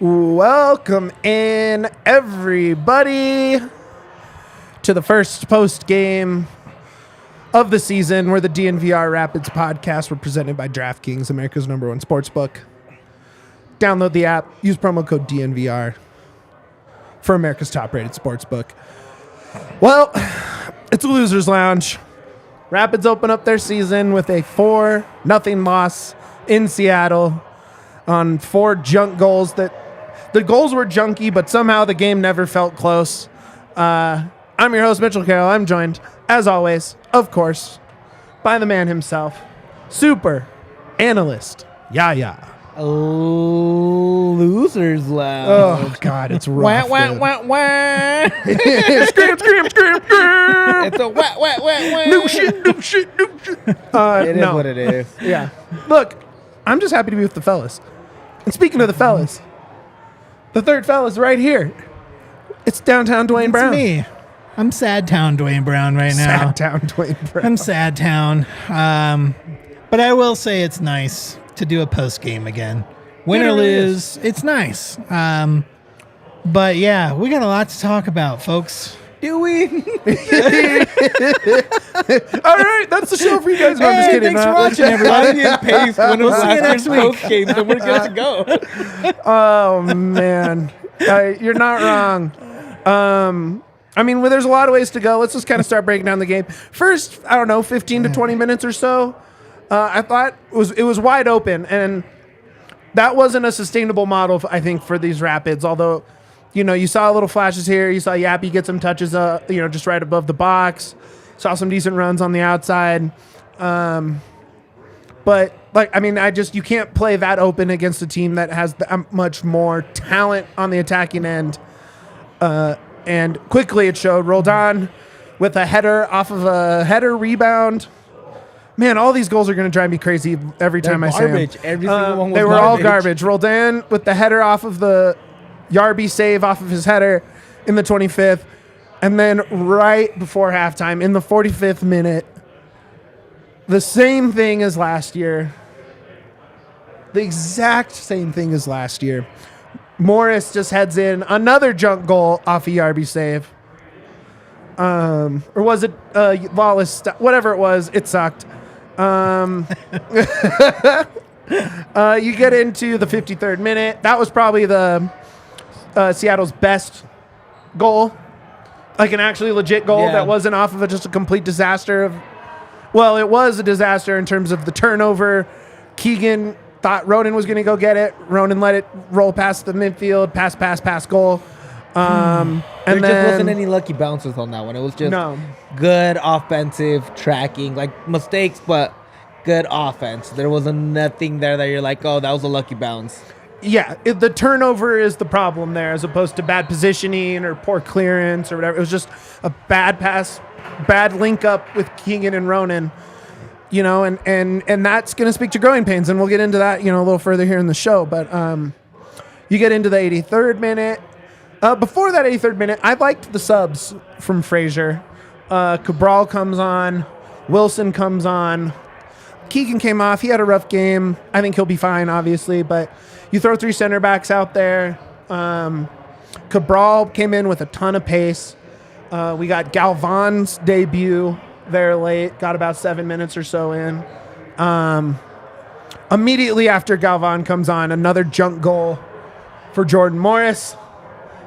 Welcome in, everybody, to the first post game of the season where the DNVR Rapids podcast were presented by DraftKings, America's #1 sportsbook. Download the app, use promo code DNVR for America's top-rated sportsbook. Well, it's a loser's lounge. Rapids open up their season with a 4-0 loss in Seattle on 4 junk goals. That the goals were junky, but somehow the game never felt close. I'm your host, Mitchell Carroll. I'm joined, as always, of course, by the man himself, super analyst Yahya. Losers lounge. Oh, God, it's rough. Wah, wah, wah, wah. Scream, scream, scream, scream. It's a wah, wah, wah, wah. No shit, no shit, no shit. It is what it is. Yeah. Look, I'm just happy to be with the fellas. And speaking of the fellas, the third fella's right here. It's downtown Duane Brown. It's me. I'm Sad Town Duane Brown right now. Sad town Duane Brown. I'm Sad Town. But I will say it's nice to do a post game again. Win or lose, it's nice. But yeah, we got a lot to talk about, folks. Do we? All right, that's the show for you guys. No, I'm just kidding. Thanks for watching, everybody. We'll see you next week. Games, and we're good to go. Oh, man. You're not wrong. I mean, well, there's a lot of ways to go. Let's just kind of start breaking down the game. First, I don't know, 15 to 20 minutes or so, I thought it was wide open, and that wasn't a sustainable model, I think, for these Rapids. Although, you saw little flashes here. You saw Yapi get some touches, just right above the box. Saw some decent runs on the outside. But you can't play that open against a team that has much more talent on the attacking end. And quickly it showed. Roldan with a header off of a header rebound. Man, all these goals are going to drive me crazy every time I say them. Every single one was they were garbage. all garbage. Roldan with the header off of the Yarby save off of his header in the 25th. And then right before halftime, in the 45th minute, the same thing as last year. The exact same thing as last year. Morris just heads in another junk goal off a Yarby save. Or was it Lalas? Whatever it was, it sucked. You get into the 53rd minute. That was probably the Seattle's best goal. Like an actually legit goal that wasn't off of just a complete disaster. Well, it was a disaster in terms of the turnover. Keegan thought Ronan was going to go get it. Ronan let it roll past the midfield. Pass, goal. And there then just wasn't any lucky bounces on that one. It was just good offensive tracking, like mistakes, but good offense. There was nothing there that you're like, oh, that was a lucky bounce. Yeah, the turnover is the problem there, as opposed to bad positioning or poor clearance or whatever. It was just a bad pass, bad link up with Keegan and Ronan. And that's going to speak to growing pains, and we'll get into that, a little further here in the show. But you get into the 83rd minute. Before that 83rd minute, I liked the subs from Frazier. Cabral comes on. Wilson comes on. Keegan came off. He had a rough game. I think he'll be fine, obviously. But you throw 3 center backs out there. Cabral came in with a ton of pace. We got Galvan's debut there late. Got about 7 minutes or so in. Immediately after Galvan comes on, another junk goal for Jordan Morris.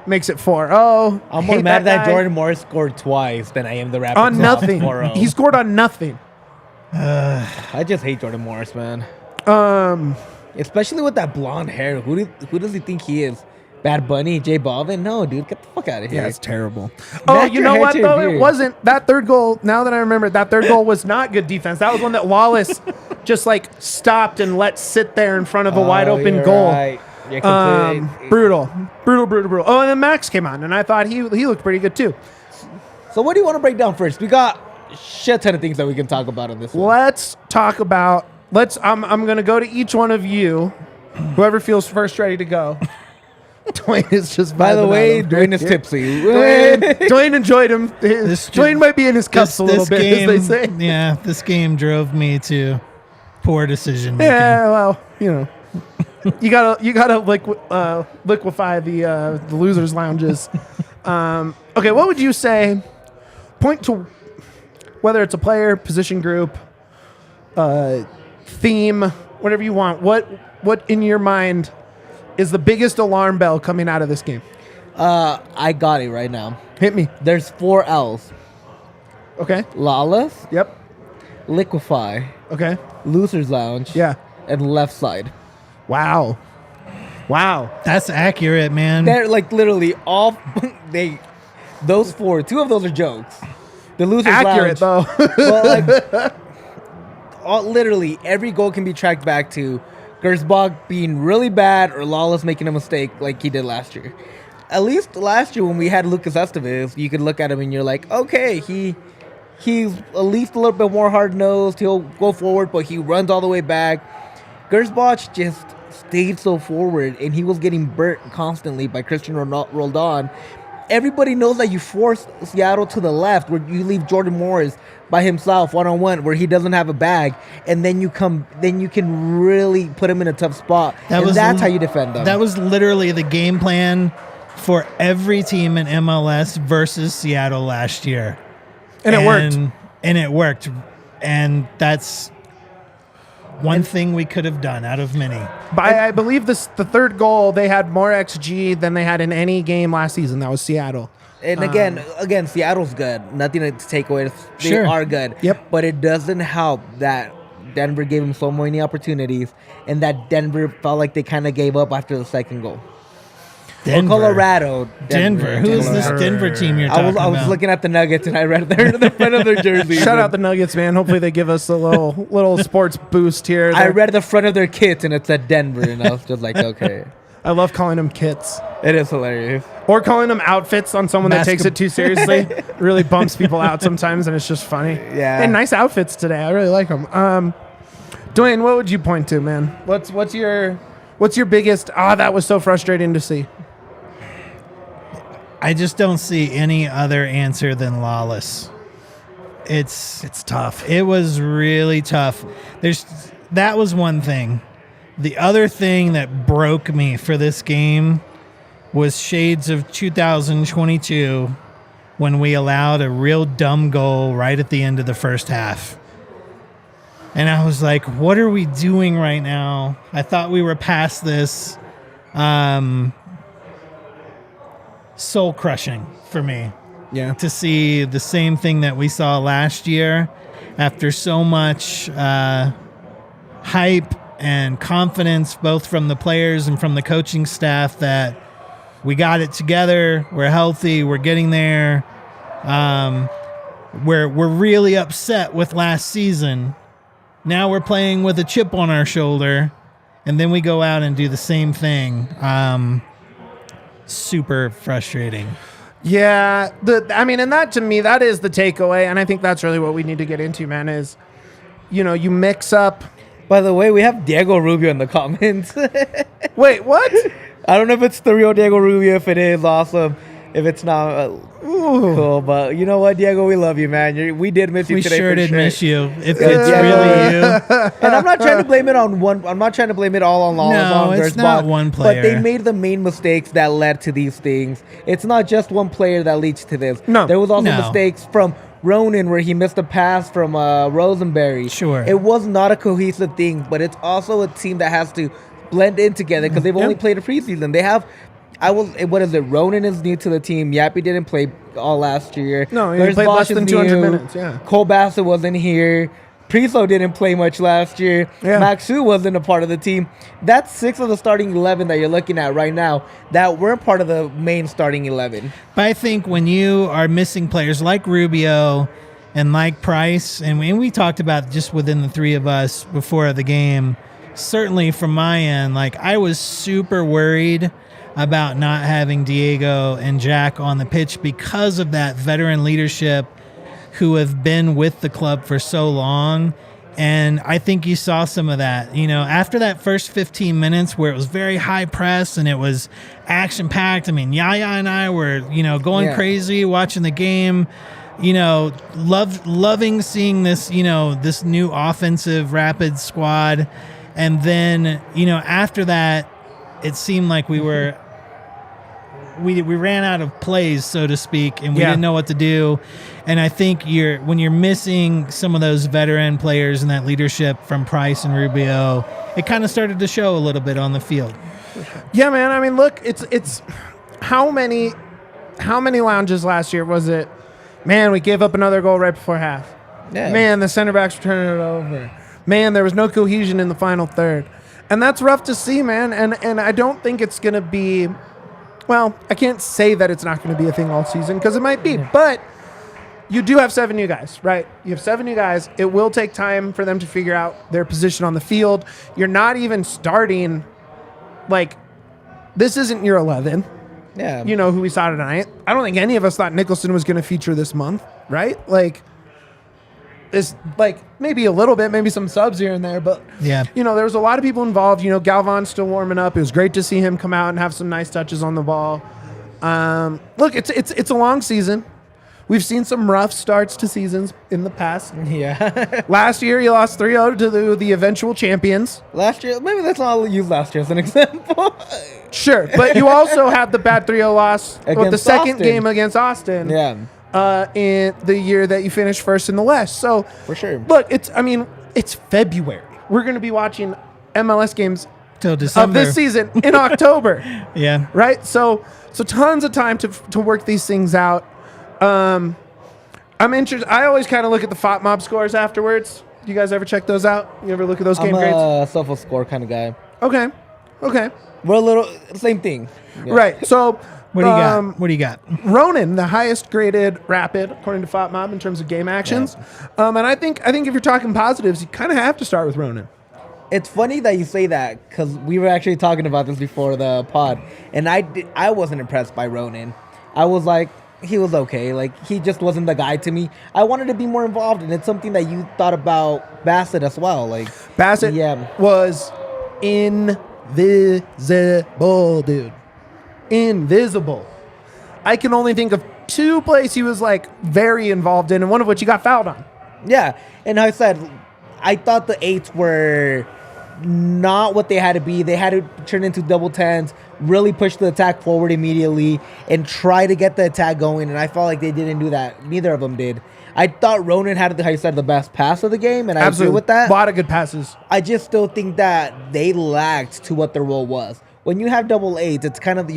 Makes it 4-0. I'm more mad that Jordan Morris scored twice than I am the Rapids. On nothing. 4-0. He scored on nothing. I just hate Jordan Morris, man. Especially with that blonde hair. Who does he think he is? Bad Bunny, J Balvin? No, dude, get the fuck out of here. Yeah, it's terrible. Oh, you know what, though? It wasn't. That third goal, now that I remember, that third goal was not good defense. That was one that Wallace just, stopped and let sit there in front of a wide-open goal. Right. Yeah, brutal. Oh, and then Max came on, and I thought he looked pretty good, too. So what do you want to break down first? We got a shit ton of things that we can talk about on this one. Let's talk about... I'm going to go to each one of you. Whoever feels first ready to go. Duane is just... By the way, Duane is tipsy. Duane enjoyed him. Duane might be in his cups a little bit, game, as they say. Yeah, this game drove me to poor decision making. Yeah, well, You gotta liquefy the losers' lounges. Okay, what would you say? Point to whether it's a player, position group, theme, whatever you want. What in your mind is the biggest alarm bell coming out of this game? I got it right now. Hit me. There's 4 L's. Okay. Lalas, Yep. liquefy, Okay. losers lounge, Yeah. and left side. Wow. That's accurate, man. They're like literally all those 4. 2 of those are jokes. The losers Accurate lounge, though. well, like literally every goal can be tracked back to Gersbach being really bad or Lalas making a mistake like he did last year. At least last year when we had Lucas Estevez, you could look at him and you're like, okay, he's at least a little bit more hard-nosed. He'll go forward, but he runs all the way back. Gersbach just stayed so forward, and he was getting burnt constantly by Christian Roldan. Everybody knows that you force Seattle to the left, where you leave Jordan Morris by himself one-on-one, where he doesn't have a bag, and then you can really put him in a tough spot. That's how you defend them. That was literally the game plan for every team in MLS versus Seattle last year. And it worked. And it worked. And that's one thing we could have done out of many. I believe the third goal, they had more XG than they had in any game last season. That was Seattle. And again, Seattle's good. Nothing to take away. They Sure. are good. Yep. But it doesn't help that Denver gave them so many opportunities, and that Denver felt like they kind of gave up after the second goal. Denver. Or Colorado. Denver. Who is this Denver team you're talking about? I was looking at the Nuggets, and I read the front of their jersey. Shout out the Nuggets, man. Hopefully they give us a little sports boost here. I read the front of their kits, and it said Denver, and I was just like, okay. I love calling them kits. It is hilarious. Or calling them outfits on someone that takes it too seriously. Really bumps people out sometimes, and it's just funny. Yeah. Hey, nice outfits today. I really like them. Duane, what would you point to, man? What's your biggest? That was so frustrating to see. I just don't see any other answer than Lalas. It's tough. It was really tough. That was one thing. The other thing that broke me for this game was shades of 2022 when we allowed a real dumb goal right at the end of the first half. And I was like, what are we doing right now? I thought we were past this. Soul crushing for me. Yeah. To see the same thing that we saw last year after so much hype and confidence, both from the players and from the coaching staff, that we got it together, we're healthy, we're getting there. We're really upset with last season. Now we're playing with a chip on our shoulder, and then we go out and do the same thing. Super frustrating. Yeah, and that to me, that is the takeaway, and I think that's really what we need to get into, man, is, you mix up. By the way, we have Diego Rubio in the comments. Wait, what? I don't know if it's the real Diego Rubio. If it is, awesome. If it's not, cool. But you know what, Diego, we love you, man. We did miss you today. We sure did miss you. If it's Diego. really you. And I'm not trying to blame it on one. I'm not trying to blame it all on Lalas. No, it's not one player. But they made the main mistakes that led to these things. It's not just one player that leads to this. No. There was also mistakes from Ronan where he missed a pass from Rosenberry. Sure. It was not a cohesive thing, but it's also a team that has to blend in together because they've only played a preseason. They have. What is it? Ronan is new to the team. Yapi didn't play all last year. No, he played less than 200 minutes, yeah. Cole Bassett wasn't here. Priso didn't play much last year. Yeah. Maxu wasn't a part of the team. That's 6 of the starting 11 that you're looking at right now that weren't part of the main starting 11. But I think when you are missing players like Rubio and like Price, and we talked about just within the three of us before the game, certainly from my end, I was super worried about not having Diego and Jack on the pitch because of that veteran leadership who have been with the club for so long. And I think you saw some of that, after that first 15 minutes where it was very high press and it was action packed. I mean, Yaya and I were, going crazy watching the game, loving seeing this, this new offensive Rapid squad. And then, after that, it seemed like we ran out of plays, so to speak, and we didn't know what to do. And I think when you're missing some of those veteran players and that leadership from Price and Rubio, it kind of started to show a little bit on the field. Yeah, man. I mean, look, it's how many lounges last year was it? Man, we gave up another goal right before half. Yeah. Man, the center backs were turning it over. Man, there was no cohesion in the final third. And that's rough to see, man. And I don't think it's going to be, well, I can't say that it's not going to be a thing all season because it might be. But you do have 7 new guys, right? You have 7 new guys. It will take time for them to figure out their position on the field. You're not even starting, this isn't your 11. Yeah. You know who we saw tonight. I don't think any of us thought Nicholson was going to feature this month, right? It's maybe a little bit, maybe some subs here and there, but yeah, there was a lot of people involved. Galvan's still warming up. It was great to see him come out and have some nice touches on the ball. Look, it's a long season. We've seen some rough starts to seasons in the past. Yeah. Last year, you lost 3-0 to the eventual champions. Last year, maybe let's not use last year as an example. Sure, but you also had the bad 3-0 loss with the second Austin. game against Austin. Yeah. In the year that you finished first in the West. So For sure. Look, it's February. We're going to be watching MLS games till December of this season in October. Yeah. Right? So tons of time to work these things out. I'm interested. I always kind of look at the FOTMob scores afterwards. You guys ever check those out? You ever look at those game grades? I'm a self-score kind of guy. Okay. We're a little same thing. Yeah. Right. So What do you got? What do you got? Ronan, the highest graded Rapid according to FOTMob in terms of game actions. And I think if you're talking positives, you kind of have to start with Ronan. It's funny that you say that because we were actually talking about this before the pod, and I wasn't impressed by Ronan. I was like, he was okay. He just wasn't the guy to me. I wanted to be more involved, and it's something that you thought about Bassett as well. Bassett was invisible, dude. Invisible. I can only think of 2 plays he was very involved in, and one of which he got fouled on. Yeah, and I said, I thought the 8s were not what they had to be. They had to turn into double 10s, really push the attack forward immediately, and try to get the attack going. And I felt like they didn't do that. Neither of them did. I thought Ronan had, how you said, the best pass of the game, and I agree with that. A lot of good passes. I just still think that they lacked to what their role was. When you have double 8s, it's kind of,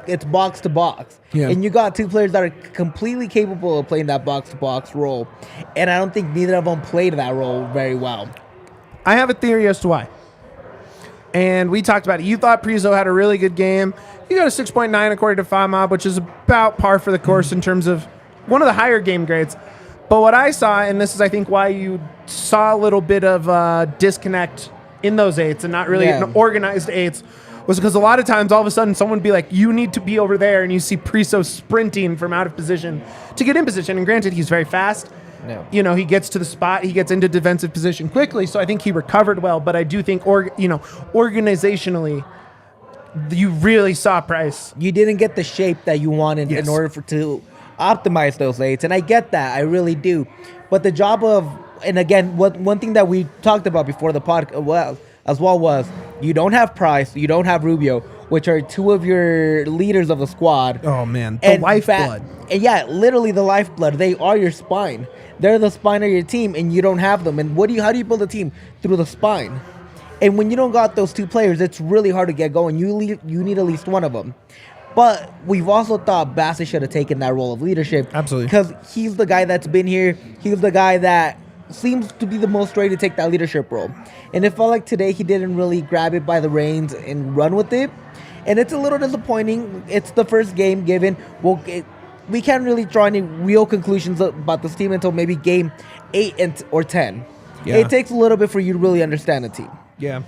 it's box to box. Yeah. And you got 2 players that are completely capable of playing that box to box role. And I don't think neither of them played that role very well. I have a theory as to why. And we talked about it. You thought Priso had a really good game. You got a 6.9 according to FOTMob, which is about par for the course in terms of one of the higher game grades. But what I saw, and this is, I think, why you saw a little bit of disconnect in those 8s and not really an organized 8s, was because a lot of times all of a sudden someone would be like, you need to be over there, and you see Priso sprinting from out of position to get in position. And granted, he's very fast. No. He gets to the spot, he gets into defensive position quickly, so I think he recovered well. But I do think, organizationally, you really saw Price. You didn't get the shape that you wanted in order to optimize those 8s, and I get that, I really do. But the job of, and again, one thing that we talked about before the podcast as well was, you don't have Price, you don't have Rubio, which are 2 of your leaders of the squad. Oh man, the lifeblood. And literally the lifeblood. They are your spine. They're the spine of your team, and you don't have them. And how do you build a team? Through the spine. And when you don't got those 2 players, it's really hard to get going. You need at least one of them. But we've also thought Bassett should have taken that role of leadership. Absolutely. Because he's the guy that's been here. He's the guy that seems to be the most ready to take that leadership role. And it felt like today he didn't really grab it by the reins and run with it. And it's a little disappointing. It's the first game given. We can't really draw any real conclusions about this team until maybe game 8 or 10. Yeah. It takes a little bit for you to really understand the team. Yeah.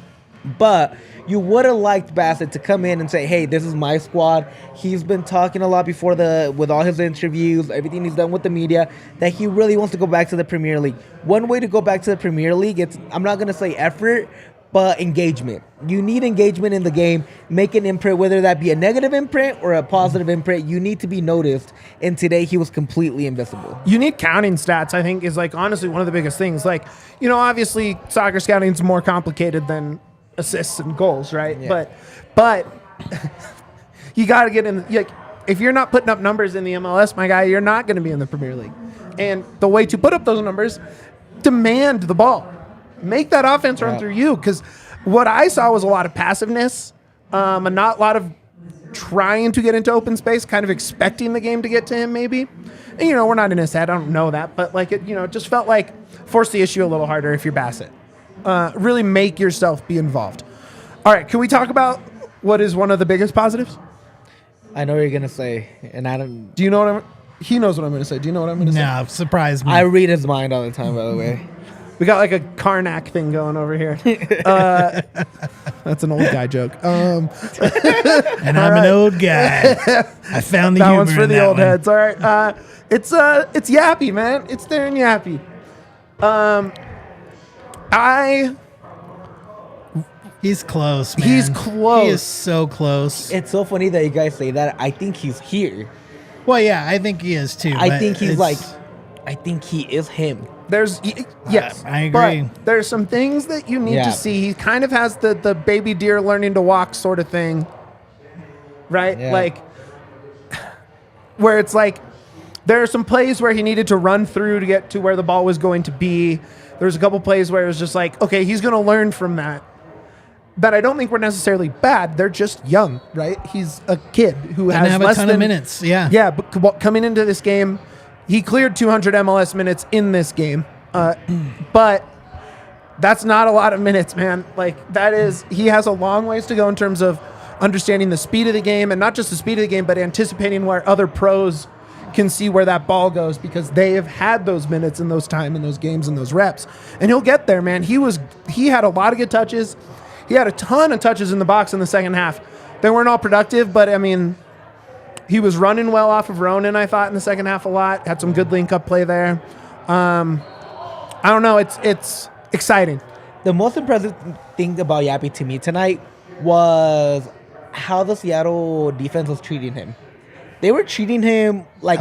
But you would have liked Bassett to come in and say, hey, this is my squad. He's been talking a lot before with all his interviews, everything he's done with the media, that he really wants to go back to the Premier League. One way to go back to the Premier League, I'm not going to say effort, but engagement. You need engagement in the game. Make an imprint, whether that be a negative imprint or a positive imprint. You need to be noticed. And today he was completely invisible. You need counting stats, I think, is like honestly one of the biggest things. Like, you know, obviously soccer scouting is more complicated than assists and goals, right? Yeah. But you got to get in. Like, if you're not putting up numbers in the MLS, my guy, you're not going to be in the Premier League. And the way to put up those numbers, demand the ball. Make that offense run through you. Because what I saw was a lot of passiveness, and not a lot of trying to get into open space, kind of expecting the game to get to him maybe. And, you know, we're not in his head. I don't know that. But, like, it, you know, it just felt like force the issue a little harder if you're Bassett. Really make yourself be involved. All right, can we talk about what is one of the biggest positives? I know what you're going to say, and I don't... Do you know what he knows what I'm going to say. Do you know what I'm going to say? No, surprise me. I read his mind all the time, by the way. We got like a Karnak thing going over here. That's an old guy joke. And I'm an old guy. I found the that humor one's for in the that old one. heads. All right. It's Yapi, man. It's there in Yapi. He's close, man. He's close. He is so close. It's so funny that you guys say that. I think he's here. Well, yeah, I think he is too. I but think he's it's- like... I think he is him. There's yes, I agree. But there's some things that you need Yeah. to see. He kind of has the baby deer learning to walk sort of thing, right? Yeah. Like where it's like there are some plays where he needed to run through to get to where the ball was going to be. There's a couple plays where it was just like, okay, he's going to learn from that. But I don't think we're necessarily bad. They're just young, right? He's a kid who Doesn't has have less a ton than of minutes. Yeah. Yeah, but coming into this game, he cleared 200 MLS minutes in this game. But that's not a lot of minutes, man. Like, he has a long ways to go in terms of understanding the speed of the game, and not just the speed of the game, but anticipating where other pros can see where that ball goes, because they have had those minutes and those time and those games and those reps. And he'll get there, man. He had a lot of good touches. He had a ton of touches in the box in the second half. They weren't all productive, but, I mean, he was running well off of Ronan, I thought, in the second half a lot. Had some good link-up play there. I don't know. It's exciting. The most impressive thing about Yapi to me tonight was how the Seattle defense was treating him. They were treating him like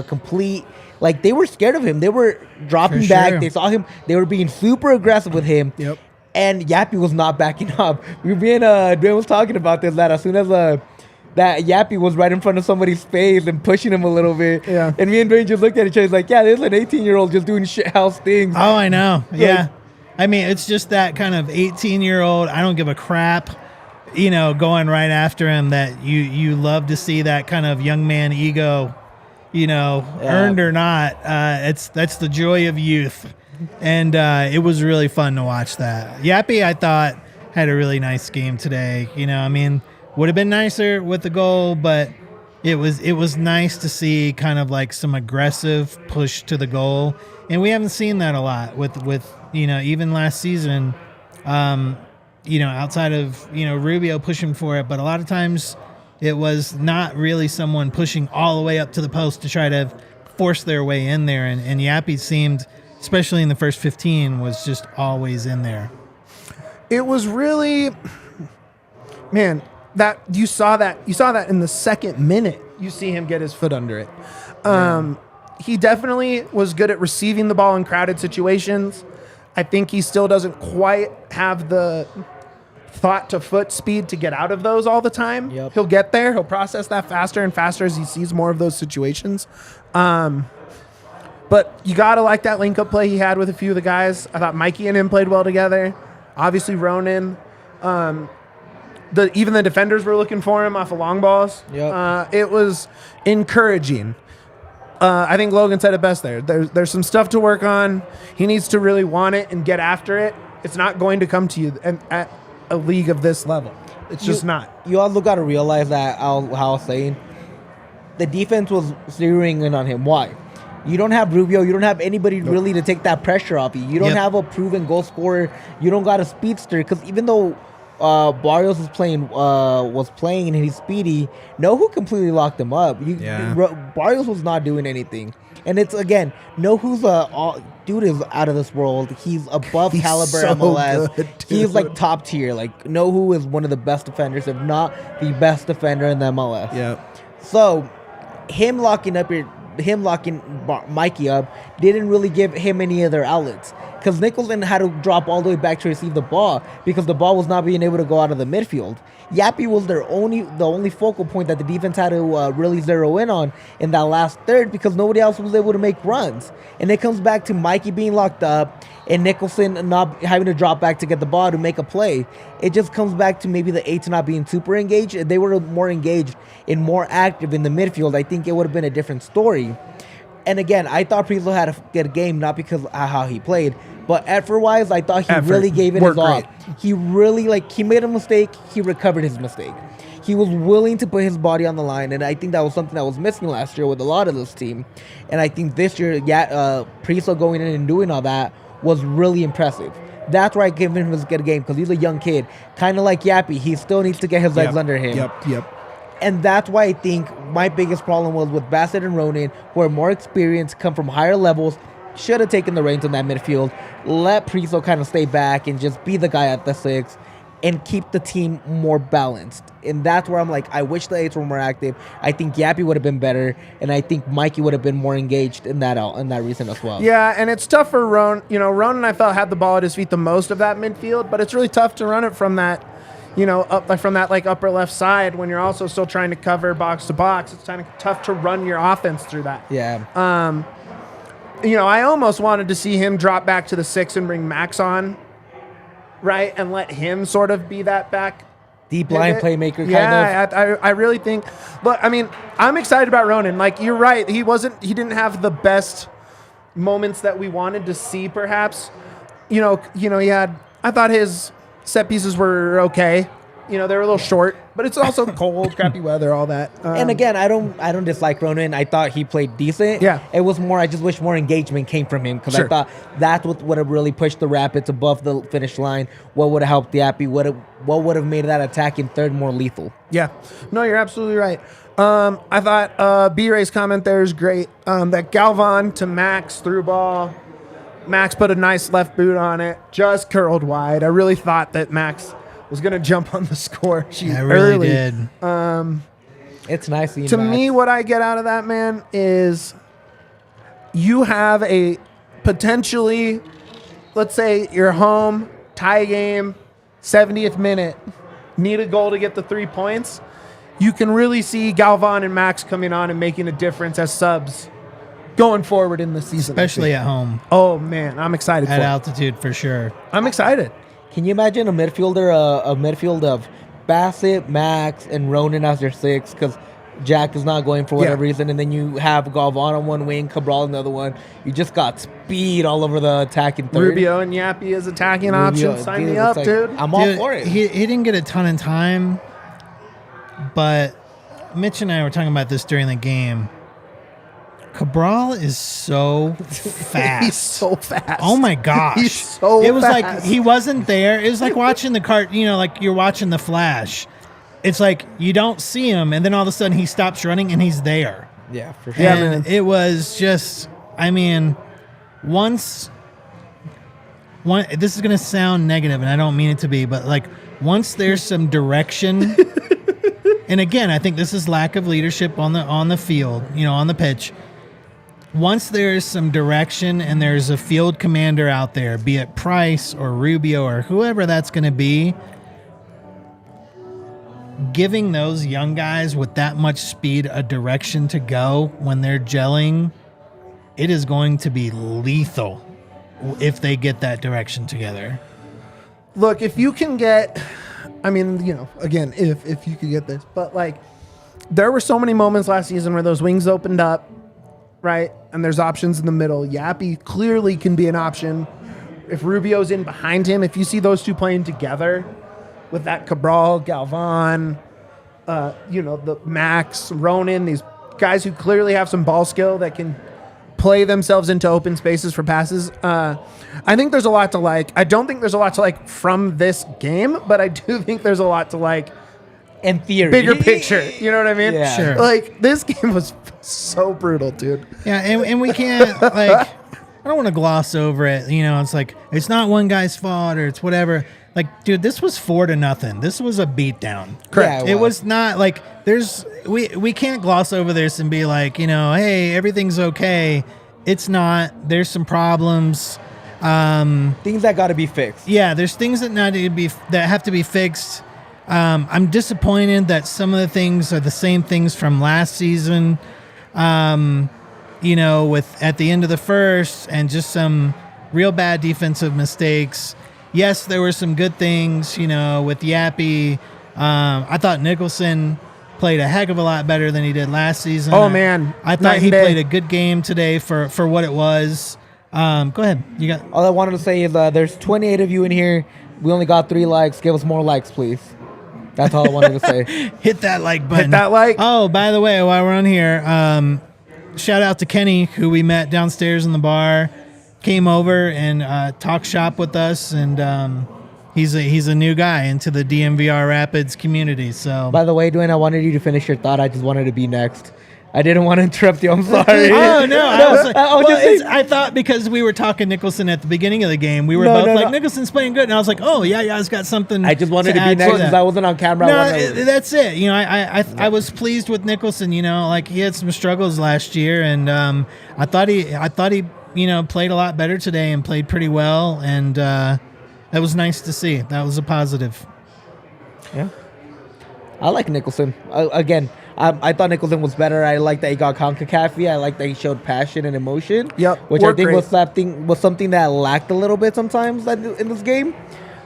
complete... Like, they were scared of him. They were dropping back. sure. They saw him. They were being super aggressive with him. Yep. And Yapi was not backing up. Duane was talking about this, that as soon as that Yapi was right in front of somebody's face and pushing him a little bit. Yeah. And me and Duane just looked at each other like, yeah, there's an 18-year-old just doing shithouse things. Oh, I know. Yeah. I mean, it's just that kind of 18-year-old, I don't give a crap, going right after him, that you love to see that kind of young man ego, earned or not. That's the joy of youth. And it was really fun to watch that. Yapi, I thought, had a really nice game today. Would have been nicer with the goal, but it was nice to see kind of like some aggressive push to the goal. And we haven't seen that a lot with even last season, outside of, Rubio pushing for it. But a lot of times it was not really someone pushing all the way up to the post to try to force their way in there. And Yapi seemed, especially in the first 15, was just always in there. It was really, man, that you saw that in the second minute. You see him get his foot under it. He definitely was good at receiving the ball in crowded situations. I think he still doesn't quite have the thought to foot speed to get out of those all the time. Yep. He'll get there. He'll process that faster and faster as he sees more of those situations. But you got to like that link-up play he had with a few of the guys. I thought Mikey and him played well together. Obviously, Ronan. Even the defenders were looking for him off of long balls. Yep. It was encouraging. I think Logan said it best there. There's some stuff to work on. He needs to really want it and get after it. It's not going to come to you at a league of this level. It's just not. You also got to realize that, how I was saying, the defense was zeroing in on him. Why? You don't have Rubio. You don't have anybody really to take that pressure off you. You don't have a proven goal scorer. You don't got a speedster. Because even though Barrios was playing and he's speedy, know who completely locked him up? Barrios was not doing anything. And it's, again, dude is out of this world. He's above caliber so MLS. good, He's like dude. top tier. Like, Nohu is one of the best defenders, if not the best defender in the MLS. Yeah. So, him locking Mikey up didn't really give him any other outlets, because Nicholson had to drop all the way back to receive the ball because the ball was not being able to go out of the midfield. Yapi was the only focal point that the defense had to really zero in on in that last third, because nobody else was able to make runs. And it comes back to Mikey being locked up and Nicholson not having to drop back to get the ball to make a play. It just comes back to maybe the eights not being super engaged. If they were more engaged and more active in the midfield, I think it would have been a different story. And again, I thought Priestley had a good game, not because of how he played, but effort-wise, I thought he really gave it his all. He really, he made a mistake, he recovered his mistake. He was willing to put his body on the line, and I think that was something that was missing last year with a lot of this team. And I think this year, Priestley going in and doing all that was really impressive. That's why I give him his good game, because he's a young kid. Kind of like Yapi, he still needs to get his legs under him. Yep. And that's why I think my biggest problem was with Bassett and Ronan, who are more experienced, come from higher levels, should have taken the reins on that midfield, let Priso kind of stay back and just be the guy at the 6 and keep the team more balanced. And that's where I'm like, I wish the 8s were more active. I think Yapi would have been better, and I think Mikey would have been more engaged in that reason as well. Yeah, and it's tough for Ronan. Ronan, I felt, had the ball at his feet the most of that midfield, but it's really tough to run it from that, up from that upper left side when you're also still trying to cover box to box. It's kind of tough to run your offense through that. Yeah. I almost wanted to see him drop back to the 6 and bring Max on, right, and let him sort of be that back deep line playmaker kind of. Yeah, I really think. Look, I'm excited about Ronan. Like, you're right. He didn't have the best moments that we wanted to see, perhaps. He had. I thought his set pieces were okay. They were a little short, but it's also cold, crappy weather, all that. And again, I don't dislike Ronan. I thought he played decent. Yeah. It was more, I just wish more engagement came from him, because I thought that's what would have really pushed the Rapids above the finish line. What would have helped Yapi? What would have made that attack in third more lethal? Yeah. No, you're absolutely right. I thought B-Ray's comment there is great. That Galvan to Max through ball. Max put a nice left boot on it, just curled wide. I really thought that Max was going to jump on the score sheet early. Did. It's nice seeing To Max. me, what I get out of that, man, is you have a potentially, let's say you're home, tie game, 70th minute, need a goal to get the 3 points. You can really see Galvan and Max coming on and making a difference as subs going forward in the season. Especially at home. Oh, man, I'm excited At for it. altitude, for sure. I'm excited. Can you imagine a midfield of Bassett, Max, and Ronan as your 6? Because Jack is not going for whatever reason, and then you have Galvan on one wing, Cabral on the other one. You just got speed all over the attacking third. Rubio and Yapi as attacking options. Sign me up, dude. I'm all for it. He didn't get a ton of time, but Mitch and I were talking about this during the game. Cabral is so fast. He's so fast. Oh my gosh. He's so It was fast. like he wasn't there. It was like watching the like you're watching The Flash. It's like you don't see him, and then all of a sudden he stops running and he's there. Yeah, for sure. And it was just, this is going to sound negative, and I don't mean it to be, but once there's some direction, and again, I think this is lack of leadership on the field, on the pitch. Once there's some direction and there's a field commander out there, be it Price or Rubio or whoever that's going to be, giving those young guys with that much speed a direction to go when they're gelling, it is going to be lethal if they get that direction together. Look, if you can get, again, if you could get this, but there were so many moments last season where those wings opened up, right? And there's options in the middle. Yapi clearly can be an option. If Rubio's in behind him, if you see those two playing together with that Cabral, Galvan, the Max, Ronan, these guys who clearly have some ball skill that can play themselves into open spaces for passes. I think there's a lot to like. I don't think there's a lot to like from this game, but I do think there's a lot to like In theory. bigger picture. You know what I mean? Yeah. Sure. Like, this game was so brutal, dude. Yeah, and we can't, like, I don't want to gloss over it. You know, it's like, it's not one guy's fault or it's whatever. Like, dude, this was 4-0. This was a beatdown. Correct. Yeah, It was not like we can't gloss over this and be like, you know, hey, everything's okay. It's not. There's some problems. Things that got to be fixed. Yeah, there's things that have to be fixed. I'm disappointed that some of the things are the same things from last season. You know, with at the end of the first and just some real bad defensive mistakes. Yes, there were some good things, you know, with Yapi. I thought Nicholson played a heck of a lot better than he did last season. Oh, man. I Night thought and he day. played a good game today for what it was. Go ahead. You got. All I wanted to say is there's 28 of you in here. We only got 3 likes. Give us more likes, please. That's all I wanted to say. Hit that like button. Hit that like. Oh, by the way, while we're on here, shout out to Kenny, who we met downstairs in the bar. Came over and talked shop with us, and he's a new guy into the DNVR Rapids community. So, By the way, Duane, I wanted you to finish your thought. I just wanted to be next. I didn't want to interrupt you. I'm sorry. oh no, I was like, I was well, just- I thought because we were talking Nicholson at the beginning of the game, we were No, both no, like no. Nicholson's playing good, and I was like, oh yeah, he's got something. I just wanted to be add next because that. I wasn't on camera. No, that's it. You know, I was pleased with Nicholson. You know, like he had some struggles last year, and I thought he you know played a lot better today and played pretty well, and that was nice to see. That was a positive. Yeah. I like Nicholson. I thought Nicholson was better. I like that he got CONCACAF. I like that he showed passion and emotion. Yep, Which I worked think great. was something that lacked a little bit sometimes in this game.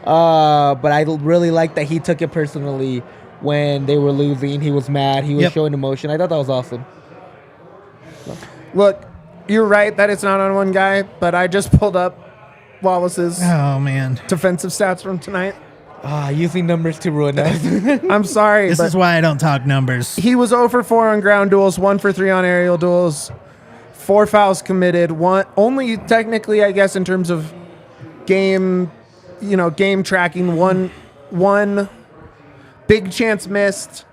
But I really like that he took it personally when they were losing. He was mad. He was Yep. showing emotion. I thought that was awesome. Look, you're right that it's not on one guy, but I just pulled up Wallace's Oh man, defensive stats from tonight. Using numbers to ruin us. I'm sorry, this but is why I don't talk numbers. he was 0 for 4 on ground duels, 1 for 3 on aerial duels, 4 fouls committed, one only technically, I guess, in terms of game tracking, one big chance missed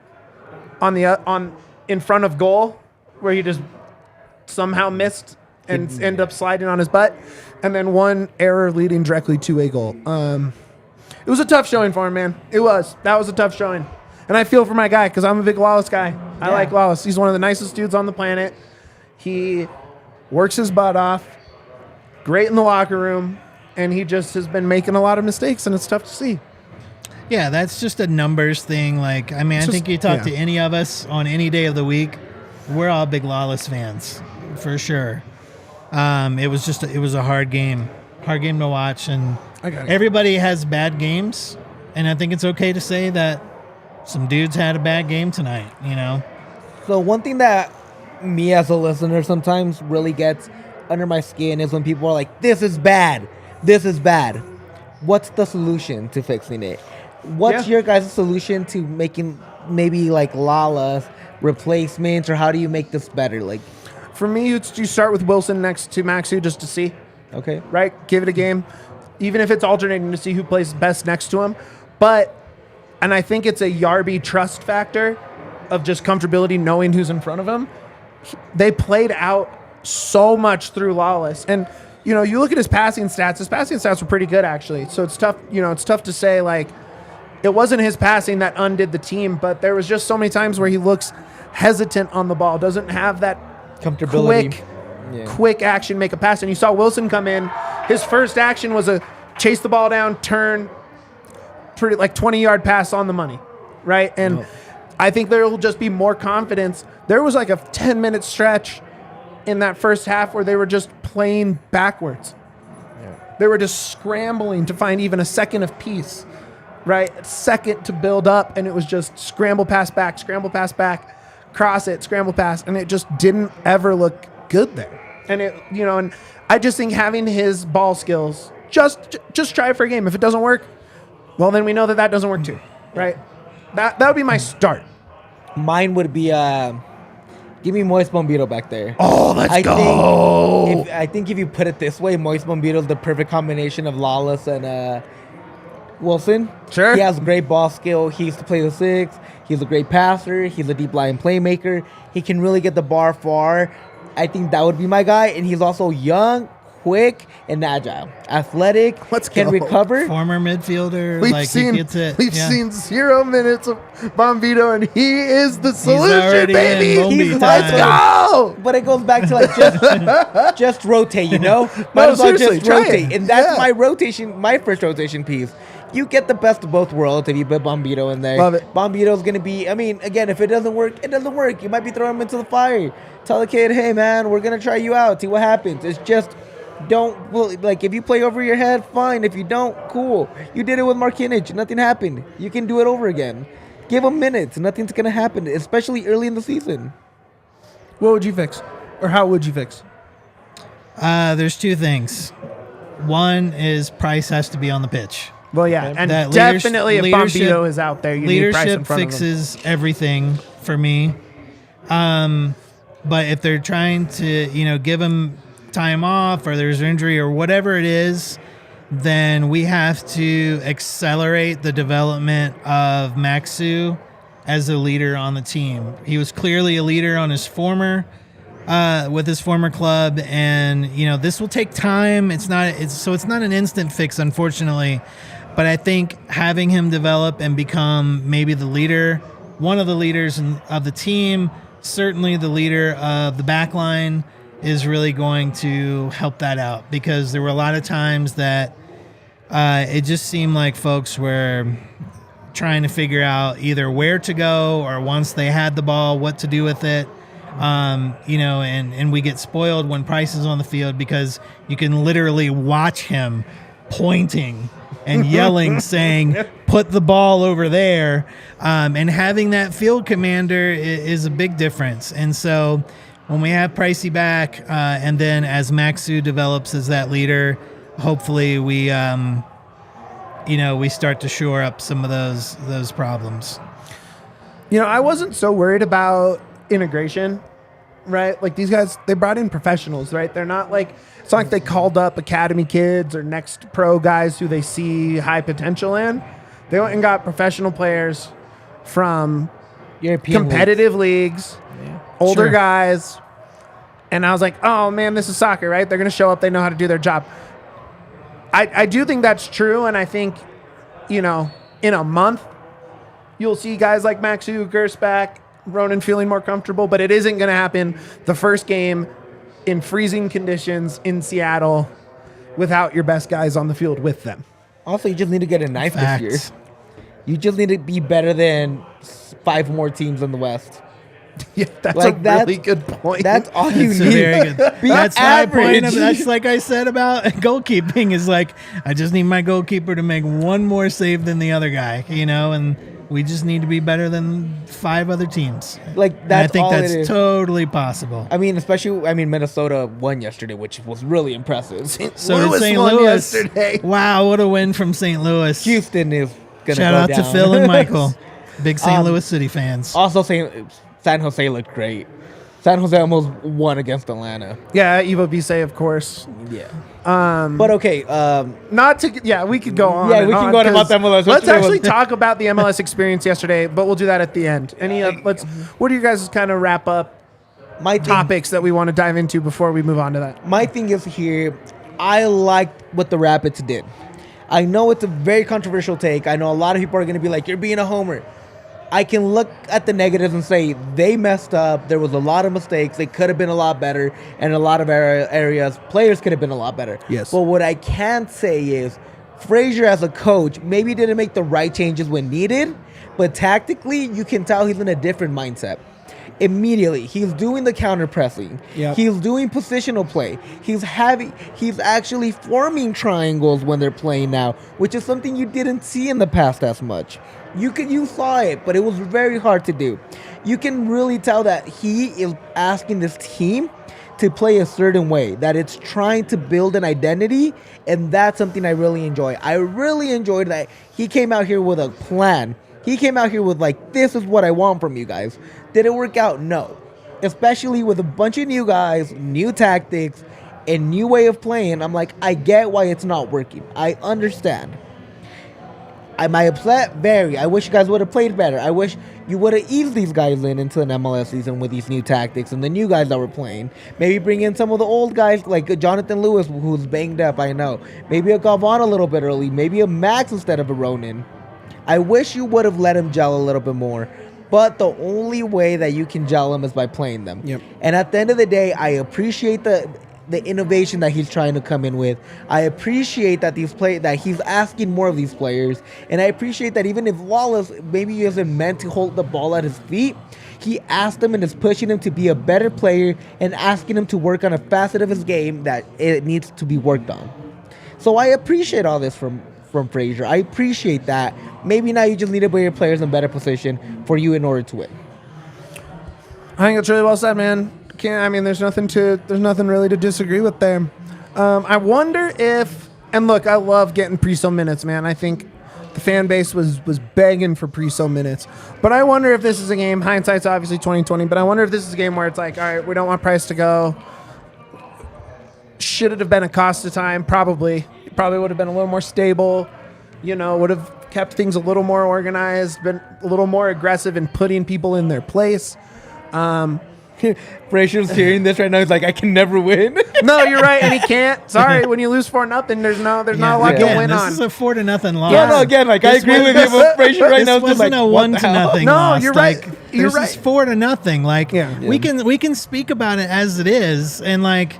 on in front of goal where he just somehow missed and ended up sliding on his butt, and then one error leading directly to a goal. It was a tough showing for him, man. That was a tough showing. And I feel for my guy because I'm a big Lalas guy. I like Lalas. He's one of the nicest dudes on the planet. He works his butt off, great in the locker room, and he just has been making a lot of mistakes, and it's tough to see. Yeah, that's just a numbers thing. Like, I mean, I think you talk to any of us on any day of the week, we're all big Lalas fans, for sure. It was a hard game to watch, and everybody has bad games, and I think it's okay to say that some dudes had a bad game tonight, you know? So one thing that me as a listener sometimes really gets under my skin is when people are like, this is bad. This is bad. What's the solution to fixing it? What's your guys' solution to making maybe like Lalas replacements, or how do you make this better? Like, For me, you start with Wilson next to Maxu just to see, okay. right? Give it a game, even if it's alternating to see who plays best next to him. And I think it's a Yarby trust factor of just comfortability knowing who's in front of him. They played out so much through Lalas. And, you know, you look at his passing stats. His passing stats were pretty good, actually. So it's tough, it's tough to say, like, it wasn't his passing that undid the team, but there was just so many times where he looks hesitant on the ball, doesn't have that Comfortability. quick action, make a pass. And you saw Wilson come in. His first action was a chase the ball down, turn, pretty like 20-yard pass on the money, right? And I think there will just be more confidence. There was like a 10-minute stretch in that first half where they were just playing backwards. They were just scrambling to find even a second of peace, right? A second to build up, and it was just scramble pass back, cross it, scramble pass, and it just didn't ever look good there. And and I just think having his ball skills, just try it for a game. If it doesn't work, well, then we know that doesn't work too, right? That would be my start. Mine would be give me Moist Bombito back there. Oh, let's go. I think if you put it this way, Moist Bombito is the perfect combination of Lalas and Wilson. Sure. He has great ball skill. He used to play the 6. He's a great passer. He's a deep line playmaker. He can really get the bar far. I think that would be my guy. And he's also young, quick, and agile. Athletic. Can recover. Former midfielder. We've seen 0 minutes of Bombito, and he is the solution, baby. Let's go. But it goes back to like just rotate, you know? Might as well just rotate. And that's my rotation, my first rotation piece. You get the best of both worlds if you put Bombito in there. Love it. Bombito's going to be, I mean, again, if it doesn't work, it doesn't work. You might be throwing him into the fire. Tell the kid, hey, man, we're going to try you out. See what happens. It's just if you play over your head, fine. If you don't, cool. You did it with Markinich. Nothing happened. You can do it over again. Give him minutes. Nothing's going to happen, especially early in the season. What would you fix? Or how would you fix? There's 2 things. One is Price has to be on the pitch. Well, yeah, and that definitely if Bombito is out there, you need Price in front of him. Leadership fixes everything for me. But if they're trying to, give him time off or there's injury or whatever it is, then we have to accelerate the development of Maxu as a leader on the team. He was clearly a leader on his former club, and this will take time. It's not an instant fix, unfortunately. But I think having him develop and become maybe the leader, one of the leaders of the team, certainly the leader of the back line, is really going to help that out, because there were a lot of times that it just seemed like folks were trying to figure out either where to go or once they had the ball, what to do with it. And we get spoiled when Price is on the field, because you can literally watch him pointing and yelling, saying, put the ball over there. And having that field commander is a big difference. And so when we have Pricey back, and then as Maxu develops as that leader, hopefully we start to shore up some of those problems. I wasn't so worried about integration, right? Like, these guys, they brought in professionals, right? They're not like, it's not like they called up academy kids or next pro guys who they see high potential in. They went and got professional players from European competitive leagues, older guys. And I was like, oh man, this is soccer, right? They're going to show up. They know how to do their job. I do think that's true. And I think, in a month, you'll see guys like Maxu, Gersbach, Ronan feeling more comfortable, but it isn't going to happen the first game in freezing conditions in Seattle without your best guys on the field with them. Also, you just need to get a knife this year. You just need to be better than 5 more teams in the West. Yeah, that's a really good point. That's all you need. Very good. That's average. my point. That's like I said about goalkeeping, is like, I just need my goalkeeper to make one more save than the other guy, and we just need to be better than 5 other teams. Like, that's all I think that's totally possible. I mean, Minnesota won yesterday, which was really impressive. So did St. Louis yesterday. Wow, what a win from St. Louis. Houston is going to go down. Shout out to Phil and Michael, big St. Louis City fans. Also, San Jose looked great. San Jose almost won against Atlanta. Yeah, Evo Bise, of course. Yeah. But okay. We could go on. Yeah, we can go on about the MLS. Let's actually talk about the MLS experience yesterday, but we'll do that at the end. What are you guys' kind of wrap up topics that we want to dive into before we move on to that? My thing is here, I liked what the Rapids did. I know it's a very controversial take. I know a lot of people are going to be like, you're being a homer. I can look at the negatives and say they messed up. There was a lot of mistakes. They could have been a lot better. And a lot of areas, players could have been a lot better. Yes. But what I can say is Frazier as a coach maybe didn't make the right changes when needed. But tactically, you can tell he's in a different mindset. Immediately, he's doing the counter pressing. Yep. He's doing positional play. He's actually forming triangles when they're playing now, which is something you didn't see in the past as much. You saw it, but it was very hard to do. You can really tell that he is asking this team to play a certain way, that it's trying to build an identity, and that's something I really enjoy. I really enjoyed that he came out here with a plan. He came out here with this is what I want from you guys. Did it work out? No. Especially with a bunch of new guys, new tactics, and new way of playing. I'm like, I get why it's not working. I understand. My upset vary. I wish you guys would have played better. I wish you would have eased these guys into an MLS season with these new tactics and the new guys that were playing. Maybe bring in some of the old guys like Jonathan Lewis, who's banged up, I know. Maybe a Galvan a little bit early. Maybe a Max instead of a Ronan. I wish you would have let him gel a little bit more. But the only way that you can gel them is by playing them. Yep. And at the end of the day, I appreciate the innovation that he's trying to come in with. I appreciate that that he's asking more of these players. And I appreciate that even if Lalas maybe he isn't meant to hold the ball at his feet, he asked him and is pushing him to be a better player and asking him to work on a facet of his game that it needs to be worked on. So I appreciate all this from Frazier. I appreciate that. Maybe now you just need to put your players in better position for you in order to win. I think it's really well said, man. There's nothing really to disagree with there. I wonder if, and look, I love getting pre-so minutes, man. I think the fan base was begging for pre-so minutes. But I wonder if this is a game, hindsight's obviously 2020, but I wonder if this is a game where it's like, all right, we don't want Price to go. Should it have been a Costa time? Probably. It probably would have been a little more stable, would have kept things a little more organized, been a little more aggressive in putting people in their place. Frazier's hearing this right now. He's like, I can never win. No, you're right, and he can't. Sorry, when you lose 4-0, there's not a lot to win on. This is a 4-0 loss. Yeah, no, again, like I agree with you, but Frazier right now is This just like, wasn't a what the 1-0 No, loss. you're right. You're this right. is 4-0. Like, Yeah. we can speak about it as it is, and like,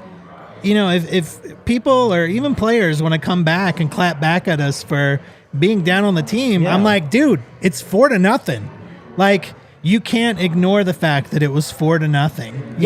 if people or even players want to come back and clap back at us for being down on the team, I'm like, dude, it's 4-0. Like, you can't ignore the fact that it was 4-0.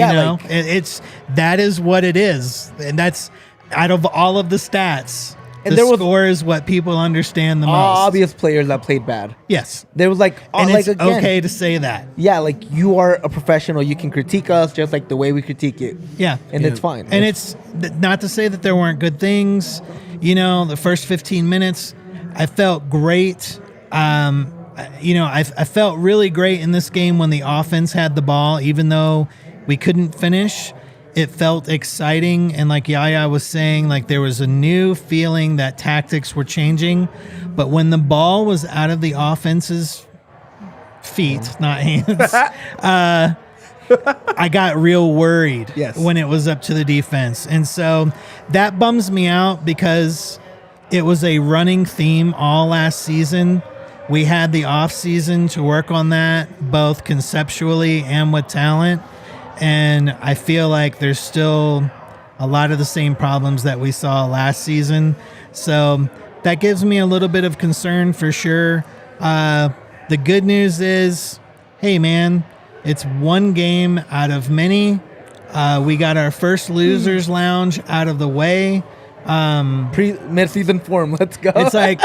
That is what it is, and that's out of all of the stats. And the score is what people understand the most. Obvious players that played bad. Yes, there was and it's again, okay to say that. Yeah, like you are a professional. You can critique us just like the way we critique you. Yeah, and it's fine. And it's not to say that there weren't good things. The first 15 minutes, I felt great. I felt really great in this game when the offense had the ball, even though we couldn't finish. It felt exciting, and like Yaya was saying, like there was a new feeling that tactics were changing. But when the ball was out of the offense's feet, not hands, I got real worried when it was up to the defense. And so that bums me out because it was a running theme all last season. We had the off season to work on that, both conceptually and with talent. And I feel like there's still a lot of the same problems that we saw last season. So that gives me a little bit of concern for sure. The good news is, hey, man, it's one game out of many. We got our first losers lounge out of the way. Mid-season form, let's go. It's like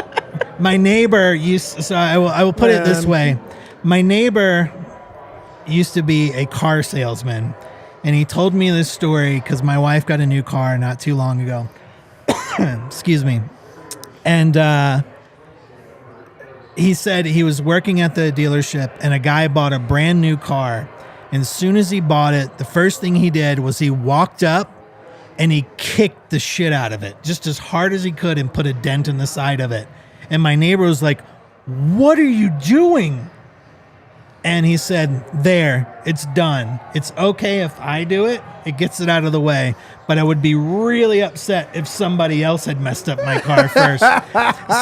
my neighbor I will put it this way. My neighbor used to be a car salesman, and he told me this story because my wife got a new car not too long ago. Excuse me. And he said he was working at the dealership, and a guy bought a brand new car. And as soon as he bought it, the first thing he did was he walked up and he kicked the shit out of it just as hard as he could and put a dent in the side of it. And my neighbor was like, "What are you doing?" And he said, "There, it's done. It's okay if I do it. It gets it out of the way. But I would be really upset if somebody else had messed up my car first."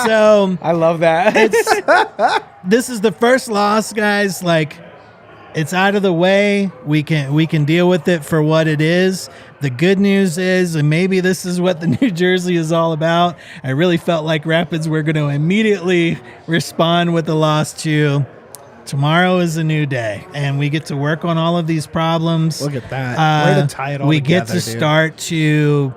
So I love that. This is the first loss, guys. Like, it's out of the way. We can deal with it for what it is. The good news is, and maybe this is what the New Jersey is all about, I really felt like Rapids were going to immediately respond with the loss to tomorrow is a new day, and we get to work on all of these problems. Look at that. Way to tie it all we together, get to start to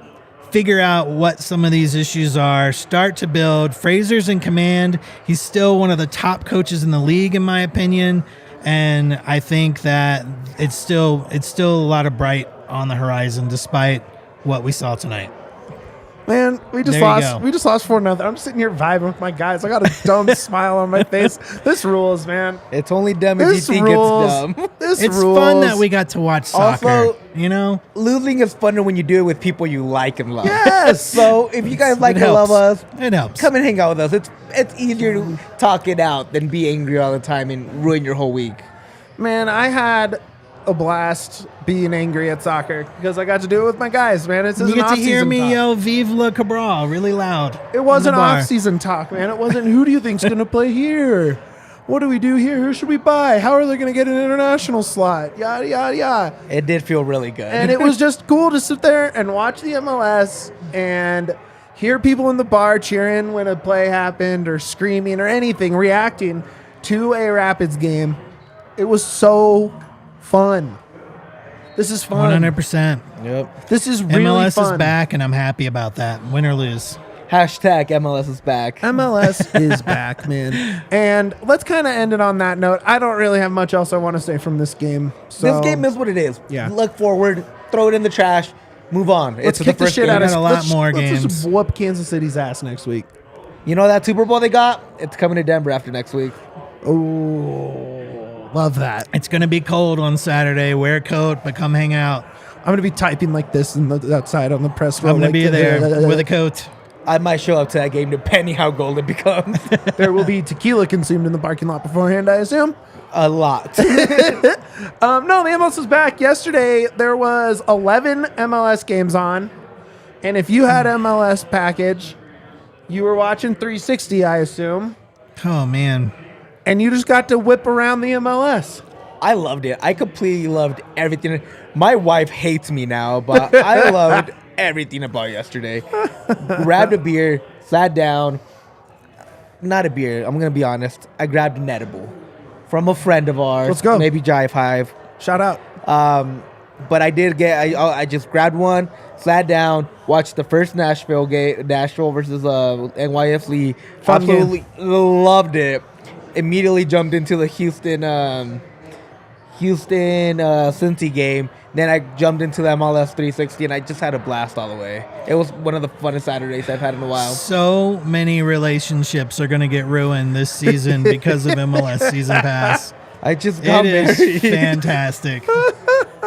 figure out what some of these issues are, start to build. Fraser's in command. He's still one of the top coaches in the league, in my opinion, and I think that it's still a lot of bright on the horizon despite what we saw tonight. Man, we just There you lost. go. We just lost 4-0. I'm sitting here vibing with my guys. I got a dumb smile on my face. This rules, man. It's only dumb if you This think rules. it's dumb. This It's rules. fun that we got to watch soccer. Also- you know, Losing is funner when you do it with people you like and love. Yes. So if you guys like It and love helps. us, It helps. come and hang out with us. It's easier to talk it out than be angry all the time and ruin your whole week. Man, I had a blast being angry at soccer because I got to do it with my guys, man. It's You get to hear me yell "Vive le Cabral" really loud. It wasn't in the bar. off-season talk, man. It wasn't who do you think's going to play here? What do we do here? Who should we buy? How are they going to get an international slot? Yada, yada, yada. It did feel really good. And it was just cool to sit there and watch the MLS and hear people in the bar cheering when a play happened or screaming or anything, reacting to a Rapids game. It was so fun. This is fun. 100%. Yep. This is really MLS fun. is back, and I'm happy about that. Win or lose. Hashtag MLS is back. MLS is back, man. And let's kind of end it on that note. I don't really have much else I want to say from this game. So This game is what it is. Yeah. Look forward, throw it in the trash, move on. let's It's kick the shit game. out of We got a lot let's- more let's just games. whoop Kansas City's ass next week. You know that Super Bowl they got? It's coming to Denver after next week. Oh, love that. It's going to be cold on Saturday. Wear a coat, but come hang out. I'm going to be typing like this outside on the press row. I'm going like to be there with a coat. I might show up to that game depending how gold it becomes. There will be tequila consumed in the parking lot beforehand, I assume. A lot. No, the MLS is back. Yesterday, there was 11 MLS games on. And if you had MLS package, you were watching 360, I assume. Oh, man. And you just got to whip around the MLS. I loved it. I completely loved everything. My wife hates me now, but I loved everything about yesterday. Grabbed a beer, sat down. Not a beer, I'm going to be honest. I grabbed an edible from a friend of ours. Let's go. Maybe Jive Hive. Shout out. But I did I just grabbed one, sat down, watched the first Nashville game, Nashville versus NYFC. Fun Absolutely loved it. Immediately jumped into the Houston Cincy game. Then I jumped into the MLS 360, and I just had a blast all the way. It was one of the funnest Saturdays I've had in a while. So many relationships are going to get ruined this season because of MLS Season Pass. I just got It is married. fantastic.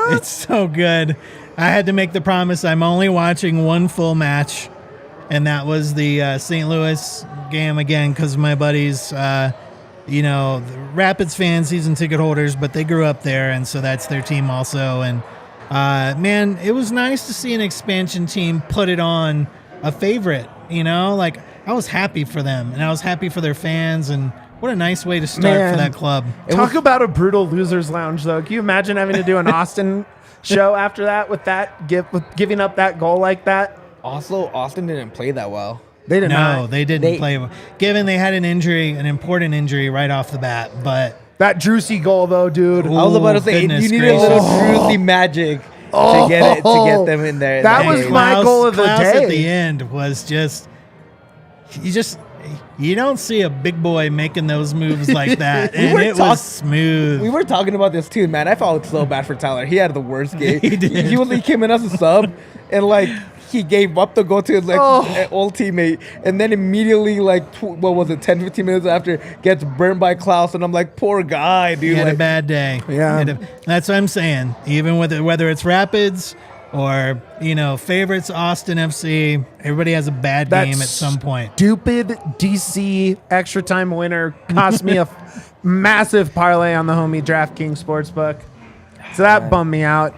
It's so good. I had to make the promise I'm only watching one full match, and that was the St. Louis game again because my buddies, the Rapids fans, season ticket holders, but they grew up there, and so that's their team also. And man, it was nice to see an expansion team put it on a favorite. Like I was happy for them, and I was happy for their fans, and what a nice way to start Man. for that club. Talk about a brutal losers lounge, though. Can you imagine having to do an Austin show after that with giving up that goal like that? Also, Austin didn't play that well. They did No, not. they didn't play. Given they had an important injury right off the bat, but That Drusy goal, though, dude. Ooh. I was about to say goodness you need a little gracious. Druzy magic to get them in there. That was game. my goal of the Klaus day. at the end was you don't see a big boy making those moves like that, and were it was smooth. We were talking about this too, man. I felt so bad for Tyler. He had the worst game. He did. He came in as a sub, and he gave up the goal to his old teammate, and then immediately 10, 15 minutes after gets burned by Klaus, and I'm like, poor guy, He dude. had a bad day. Yeah. That's what I'm saying. Even with whether it's Rapids or favorites Austin FC, everybody has a bad That game at some point. Stupid DC extra time winner cost me a massive parlay on the homie DraftKings Sportsbook. So that bummed me out.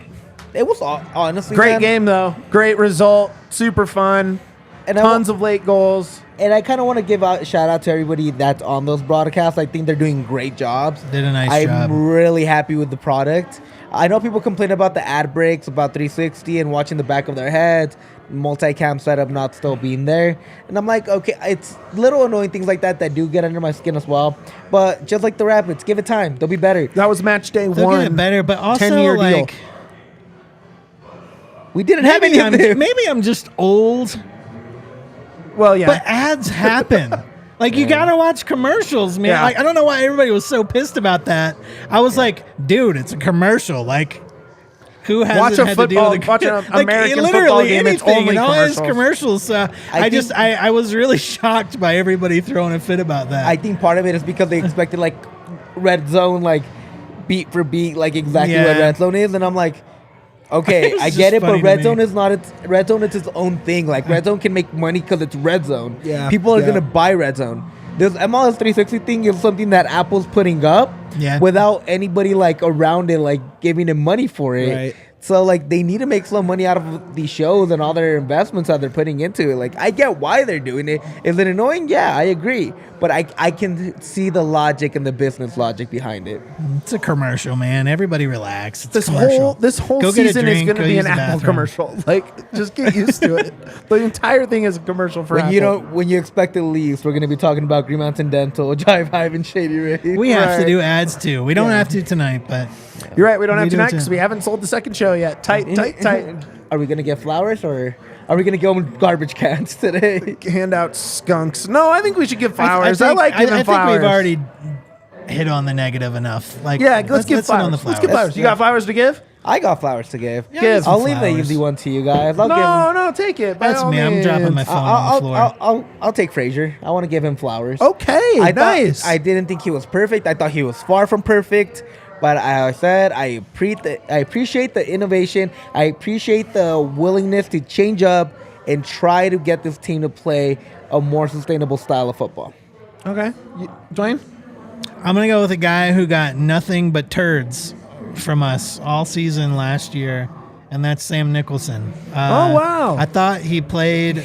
It was honestly Great man, game, though. Great result. Super fun. and Tons of late goals. And I kind of want to give a shout out to everybody that's on those broadcasts. I think they're doing great jobs. Did a nice I'm job. really happy with the product. I know people complain about the ad breaks, about 360 and watching the back of their heads, multicam setup not still being there. And I'm like, okay, it's little annoying things like that do get under my skin as well. But just like the Rapids, give it time. They'll be better. That was match day They'll one. get it better, but also 10-year deal. We didn't have any of them. maybe I'm just old. Well, yeah. But ads happen. You gotta watch commercials, man. Yeah. I don't know why everybody was so pissed about that. I was like, dude, it's a commercial. Who hasn't Watch a had to deal football, with watch an American football literally game. It's anything only and all his commercials. commercials. I was really shocked by everybody throwing a fit about that. I think part of it is because they expected like red zone, like beat for beat, like exactly what Yeah. red zone is, and I'm like, okay, It's I just get it, funny but to red me. zone is not red zone. It's its own thing. Like red zone can make money because it's red zone. Yeah. People are Yeah. gonna buy red zone. This MLS 360 thing is something that Apple's putting up Yeah. without anybody like around it, like giving him money for it. Right. So like they need to make some money out of these shows and all their investments that they're putting into it. Like I get why they're doing it. Is it annoying? Yeah, I agree. But I can see the logic and the business logic behind it. It's a commercial, man. Everybody relax. It's This a commercial. whole Go get a season is drink, going to go be use an the Apple bathroom. commercial. Like, just get used to it. The entire thing is a commercial for When Apple. you don't, when you expect the least, we're gonna be talking about Green Mountain Dental, Jive Hive, and Shady Ray. We have to Right. do ads too. We don't have to tonight, but You're right. We don't have We do tonight too. because we haven't sold the second show yet. Tight. Are we gonna get flowers or are we gonna give them garbage cans today? Hand out skunks. No, I think we should give flowers. I, think, like giving I think flowers. we've already hit on the negative enough. Like, Yeah, let's give hit flowers. on the Let's flowers. give flowers. You got flowers to give? I got flowers to give. Yeah, give some I'll leave the flowers. easy one to you guys. I'll give. No, take it. by That's all me. I'm means. dropping my phone on the floor. I'll take Frazier. I want to give him flowers. Okay, nice. I didn't think he was perfect. I thought he was far from perfect. But I said I appreciate the innovation. I appreciate the willingness to change up and try to get this team to play a more sustainable style of football. Okay, Duane. I'm gonna go with a guy who got nothing but turds from us all season last year, and that's Sam Nicholson. Oh, wow. I thought he played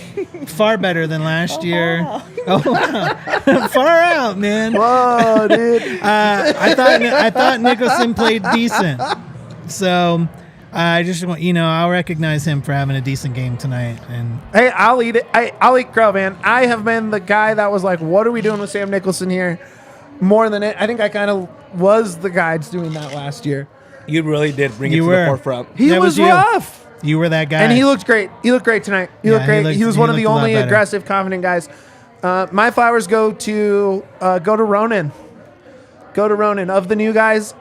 far better than last year. Oh, wow. Far out, man. Whoa, dude. I thought Nicholson played decent. So I just want I'll recognize him for having a decent game tonight. And Hey, I'll eat it. I'll eat crow, man. I have been the guy that was like, what are we doing with Sam Nicholson here? More than it. I think I kind of was the guy doing that last year. You really did bring it You to were. the forefront. He That was was you. rough. you were that guy. And he looked great. He looked great tonight. He looked great. He was one of the looked a lot only better. aggressive, confident guys. My flowers go to Ronan. Go to Ronan. Of the new guys,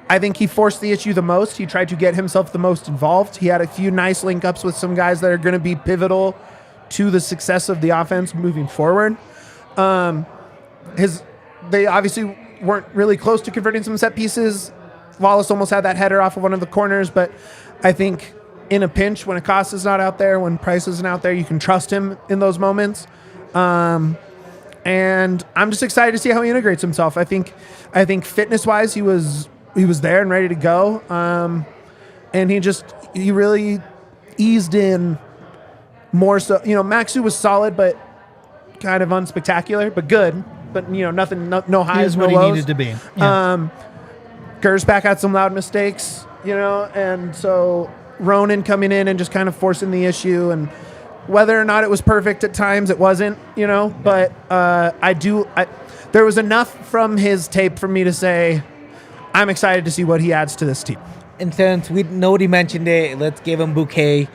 I think he forced the issue the most. He tried to get himself the most involved. He had a few nice link-ups with some guys that are going to be pivotal to the success of the offense moving forward. They obviously weren't really close to converting some set pieces. Lalas almost had that header off of one of the corners, but I think in a pinch, when Acosta's not out there, when Price isn't out there, you can trust him in those moments. And I'm just excited to see how he integrates himself. I think fitness-wise, he was there and ready to go. And he really eased in more so. Maxu was solid, but kind of unspectacular, but good. But nothing, no highs, He is what no he lows. needed to be. Yeah. Gersbach had some loud mistakes, and so Ronan coming in and just kind of forcing the issue, and whether or not it was perfect at times, it wasn't, but there was enough from his tape for me to say I'm excited to see what he adds to this team. And since nobody mentioned it, let's give him bouquet.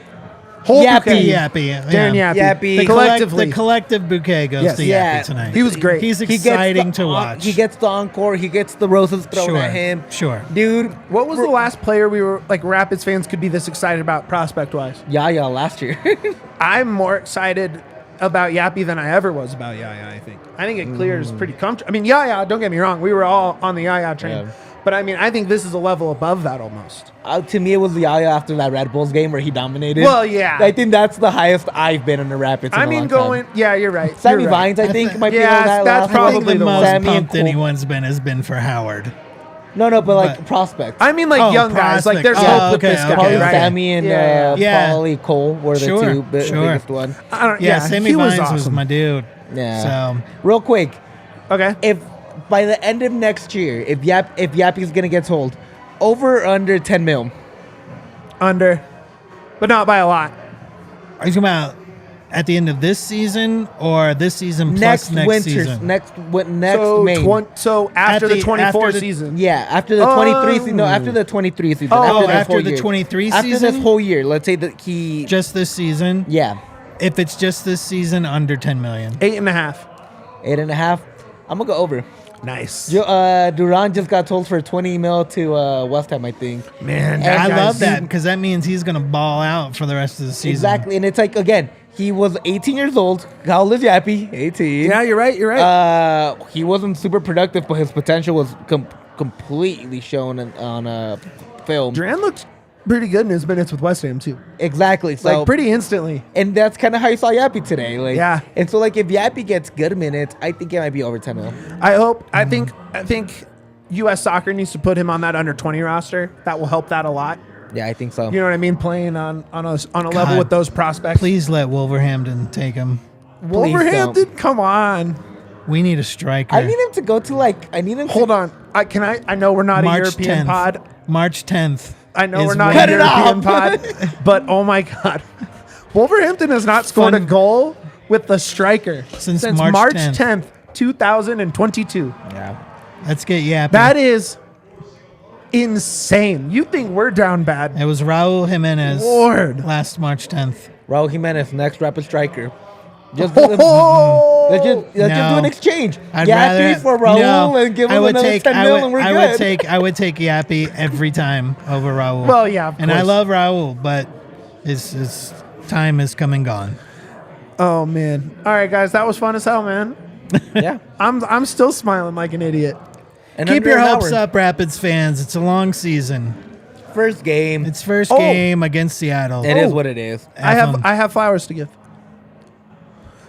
Whole Yapi. bouquet. Yapi. Darren yeah. Yapi. Yapi. Collectively. The collective bouquet goes Yes. to Yeah. Yapi tonight. He was great. He's He gets exciting the- to watch. He gets the encore. He gets the roses thrown at him. Sure. Dude, What was the last player we were like Rapids fans could be this excited about prospect-wise? Yaya last year. I'm more excited about Yapi than I ever was about Yaya, I think it clears pretty comfortable. I mean, Yaya, don't get me wrong. We were all on the Yaya train. Yeah. But, I mean, I think this is a level above that almost. To me, it was Yaya after that Red Bulls game where he dominated. Well, yeah. I think that's the highest I've been in the Rapids. In I a mean, long time. yeah, you're right. Sammy You're right. Vines, I think, might be Yes, on that that's last one. I think probably the the most one. Sammy and pumped Cole. anyone's been has been for Howard. No, but like But- prospects. I mean, like young guys. Like, there's prospect. hope with Okay, this guy, Probably right? Sammy and Yeah. Paulie Cole were the Sure, two sure. biggest one. I don't, Yeah, Sammy he was Vines was awesome. my dude. Yeah. So Real quick, Okay. if by the end of next year, if Yapi's gonna get sold, over or under 10 mil. Under. But not by a lot. are you talking about at the end of this season or this season plus next winter, season? next So, May. so after At the 24 after the- season. Yeah, after the 23 season. No, after the 23 season. Oh, this after whole the year. 23 After season? this whole year, let's say that he. Just this season? Yeah, If it's just this season, under 10 million. 8.5. 8.5. I'm gonna go over. Nice. Duran just got told for 20 mil to West Ham, I think. Man, I that love guy's- that because that means he's going to ball out for the rest of the season. Exactly, and it's like, again, he was 18 years old. How old is Yapi? 18. Yeah, you're right. You're right. He wasn't super productive, but his potential was completely shown on film. Duran looked pretty good in his minutes with West Ham too. Exactly. So Like pretty instantly. and that's kind of how you saw Yapi today. Like, Yeah. And so, like, if Yapi gets good minutes, I think it might be over 10 mil. I think U.S. Soccer needs to put him on that under 20 roster. That will help that a lot. Yeah, I think so. You know what I mean? Playing on a level God. with those prospects. Please let Wolverhampton take him. Wolverhampton, come on. We need a striker. I need him to go to, like, Hold on. I know we're not March a European 10th. pod. March 10th. I know is we're not when- a European pod, but oh my God. Wolverhampton has not scored a goal with the striker Since March March 10th, 2022. Yeah. Let's get Yapi. That is insane. You think we're down bad? It was Raul Jimenez Lord. last March 10th. Raul Jimenez, next rapid striker. Just Oh! let's just do No. an exchange. I'd Yapi for Raul and give him another 10 mil and we're good. I would take Yapi every time over Raul. Well, yeah, of and I course. love Raul, but his time is come and gone. Oh man. All right, guys, that was fun as hell, man. Yeah. I'm still smiling like an idiot. And Keep under your an hopes hour. up, Rapids fans. It's a long season. First game. It's first Oh. game against Seattle. It is what it is. I have flowers to give.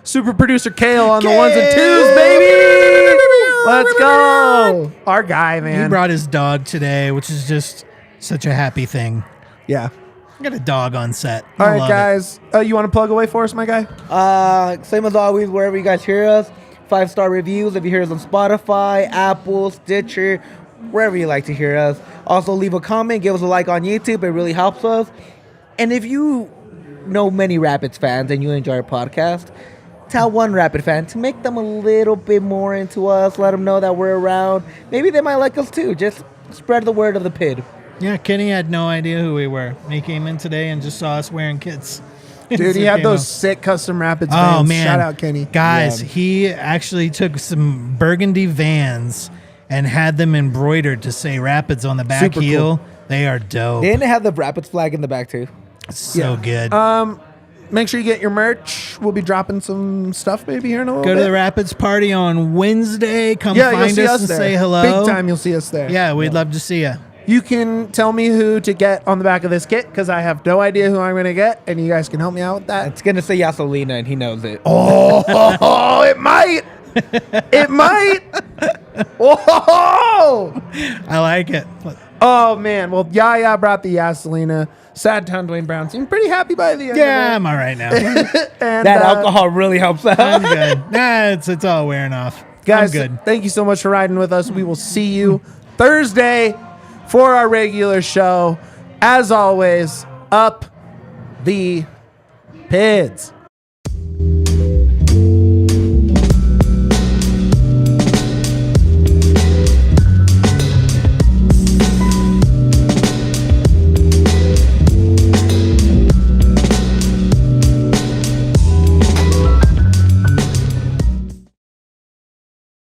Super producer Kale on the ones and twos, baby. Let's go. Our guy, He man. brought his dog today, which is just such a happy thing. Yeah. I got a dog on set. All I right, love guys. You want to plug away for us, my guy? Same as always, wherever you guys hear us, 5-star reviews. If you hear us on Spotify, Apple, Stitcher, wherever you like to hear us. Also, leave a comment, give us a like on YouTube. It really helps us. And if you know many Rapids fans and you enjoy our podcast, tell one Rapid fan to make them a little bit more into us. Let them know that we're around. Maybe they might like us too. Just spread the word of the Pid. it. Yeah, Kenny had no idea who we were. He came in today and just saw us wearing kits. Dude, he So had came those up. sick custom Rapids Oh, fans. man. Shout out, Kenny. Guys, Yeah. he actually took some burgundy Vans and had them embroidered to say Rapids on the back Super heel. cool. They are dope. Didn't it have the Rapids flag in the back too? So good. Make sure you get your merch. We'll be dropping some stuff maybe here in a little Go bit. to the Rapids party on Wednesday. Come Yeah, you'll find see us us and there. say hello. Big time, you'll see us there. Yeah, we'd love to see you. You can tell me who to get on the back of this kit because I have no idea who I'm going to get, and you guys can help me out with that. It's going to say Yasolina, and he knows it. Oh, it might. It might. Oh, I like it. oh man. Well, Yaya brought the Yaselina. Sad town Duane Brown seemed pretty happy by the end Yeah, of I'm all right now. it. And, That alcohol really helps out. I'm good. Nah, it's all wearing off. guys, I'm good. thank you so much for riding with us. We will see you Thursday for our regular show. As always, up the Pids.